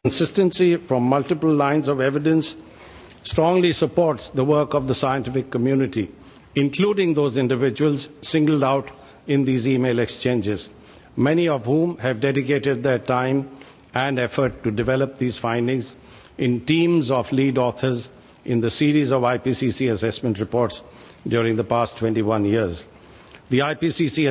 Consistency from multiple lines of evidence strongly supports the work of the scientific community, including those individuals singled out in these email exchanges, many of whom have dedicated their time and effort to develop these findings in teams of lead authors in the series of IPCC assessment reports during the past 21 years. The IPCC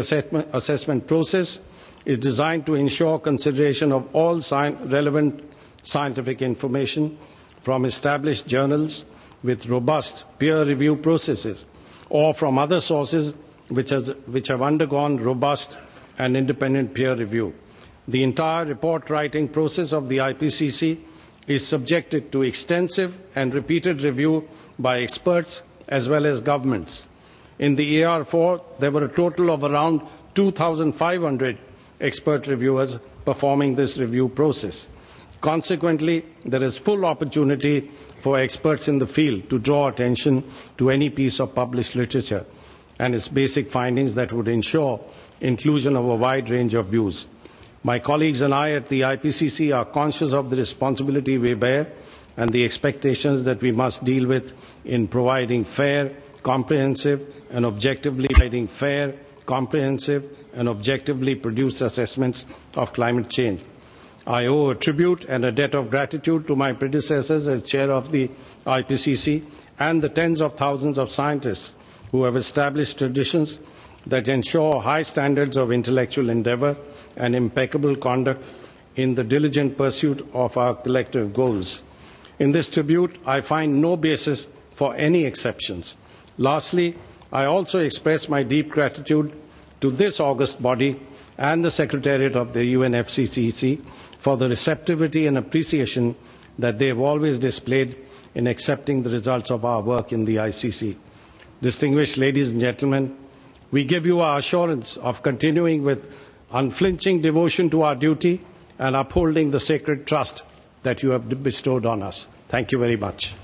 assessment process is designed to ensure consideration of all relevant scientific information from established journals with robust peer review processes or from other sources which have undergone robust and independent peer review. The entire report writing process of the IPCC is subjected to extensive and repeated review by experts as well as governments. In the AR4, there were a total of around 2,500 expert reviewers performing this review process. Consequently, there is full opportunity for experts in the field to draw attention to any piece of published literature and its basic findings that would ensure inclusion of a wide range of views. My colleagues and I at the IPCC are conscious of the responsibility we bear and the expectations that we must deal with in providing fair, comprehensive, and objectively produced assessments of climate change. I owe a tribute and a debt of gratitude to my predecessors as chair of the IPCC and the tens of thousands of scientists who have established traditions that ensure high standards of intellectual endeavor and impeccable conduct in the diligent pursuit of our collective goals. In this tribute, I find no basis for any exceptions. Lastly, I also express my deep gratitude to this august body and the Secretariat of the UNFCCC for the receptivity and appreciation that they have always displayed in accepting the results of our work in the ICC. Distinguished ladies and gentlemen, we give you our assurance of continuing with unflinching devotion to our duty and upholding the sacred trust that you have bestowed on us. Thank you very much.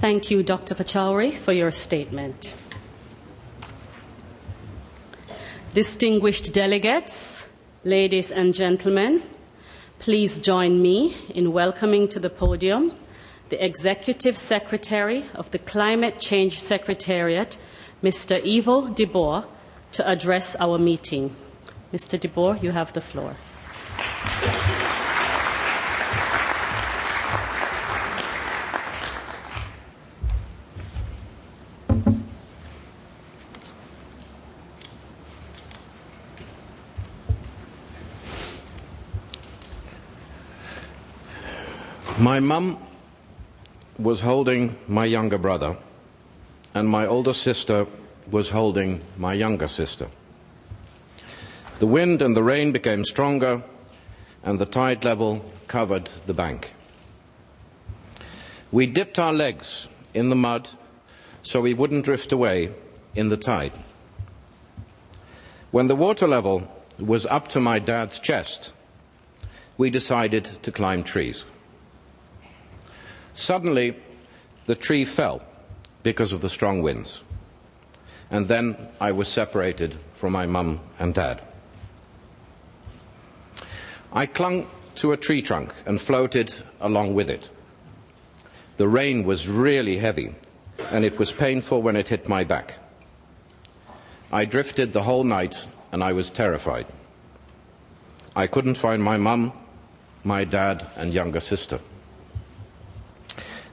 Thank you, Dr. Pachauri, for your statement. Distinguished delegates, ladies and gentlemen, please join me in welcoming to the podium the Executive Secretary of the Climate Change Secretariat, Mr. Ivo de Boer, to address our meeting. Mr. de Boer, you have the floor. My mum was holding my younger brother, and my older sister was holding my younger sister. The wind and the rain became stronger, and the tide level covered the bank. We dipped our legs in the mud so we wouldn't drift away in the tide. When the water level was up to my dad's chest, we decided to climb trees. Suddenly, the tree fell because of the strong winds, and then I was separated from my mum and dad. I clung to a tree trunk and floated along with it. The rain was really heavy, and it was painful when it hit my back. I drifted the whole night, and I was terrified. I couldn't find my mum, my dad, and younger sister.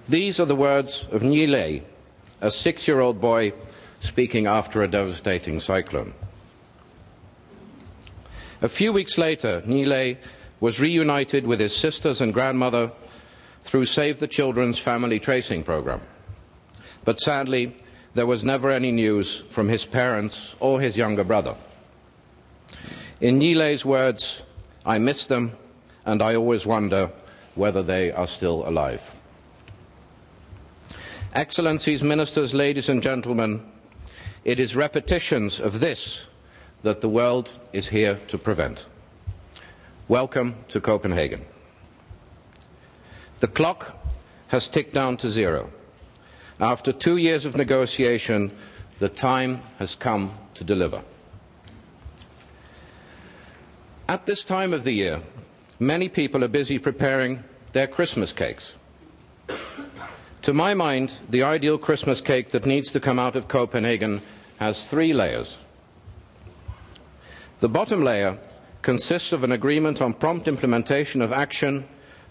These are the words of Nile, a 6-year-old boy speaking after a devastating cyclone. A few weeks later, Nile was reunited with his sisters and grandmother through Save the Children's family tracing program. But sadly, there was never any news from his parents or his younger brother. In Nile's words, I miss them, and I always wonder whether they are still alive. Excellencies, ministers, ladies and gentlemen, it is repetitions of this that the world is here to prevent. welcome to Copenhagen. The clock has ticked down to zero. After 2 years of negotiation, the time has come to deliver. At this time of the year, many people are busy preparing their Christmas cakes. To my mind, the ideal Christmas cake that needs to come out of Copenhagen has 3 layers. The bottom layer consists of an agreement on prompt implementation of action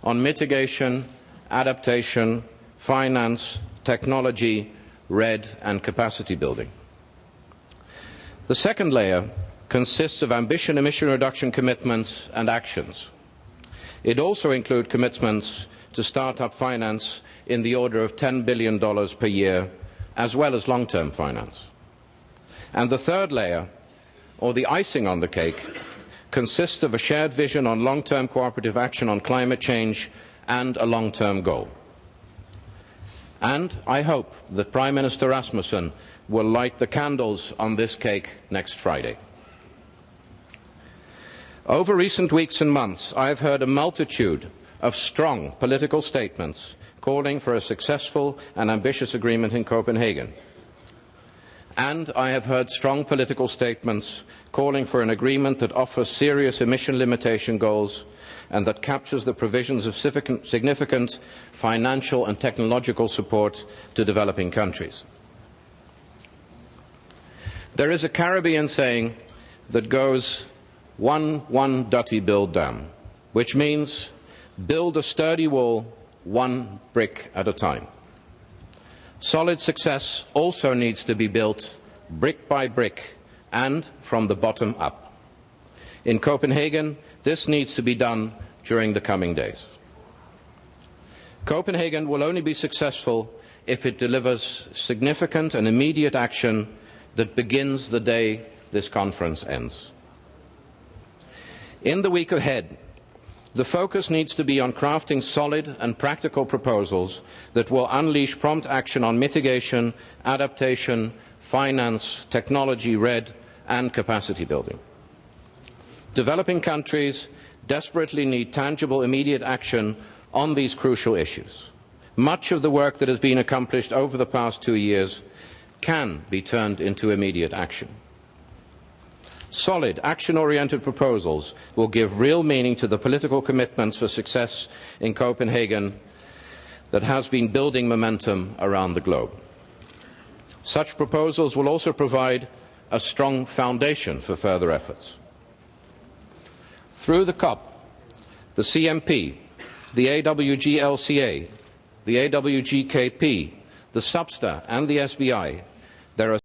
on mitigation, adaptation, finance, technology, RED, and capacity building. The second layer consists of ambition emission reduction commitments and actions. It also includes commitments to start-up finance in the order of $10 billion per year, as well as long-term finance. And the third layer, or the icing on the cake, consists of a shared vision on long-term cooperative action on climate change and a long-term goal. And I hope that Prime Minister Rasmussen will light the candles on this cake next Friday. Over recent weeks and months, I have heard a multitude of strong political statements calling for a successful and ambitious agreement in Copenhagen. And I have heard strong political statements calling for an agreement that offers serious emission limitation goals and that captures the provisions of significant financial and technological support to developing countries. There is a Caribbean saying that goes, one duty build dam, which means build a sturdy wall one brick at a time. Solid success also needs to be built brick by brick and from the bottom up. In Copenhagen, this needs to be done during the coming days. Copenhagen will only be successful if it delivers significant and immediate action that begins the day this conference ends. In the week ahead, the focus needs to be on crafting solid and practical proposals that will unleash prompt action on mitigation, adaptation, finance, technology, RED, and capacity building. Developing countries desperately need tangible, immediate action on these crucial issues. Much of the work that has been accomplished over the past 2 years can be turned into immediate action. Solid, action-oriented proposals will give real meaning to the political commitments for success in Copenhagen that has been building momentum around the globe. Such proposals will also provide a strong foundation for further efforts. Through the COP, the CMP, the AWG-LCA, the AWG-KP, the SUBSTA and the SBI, there are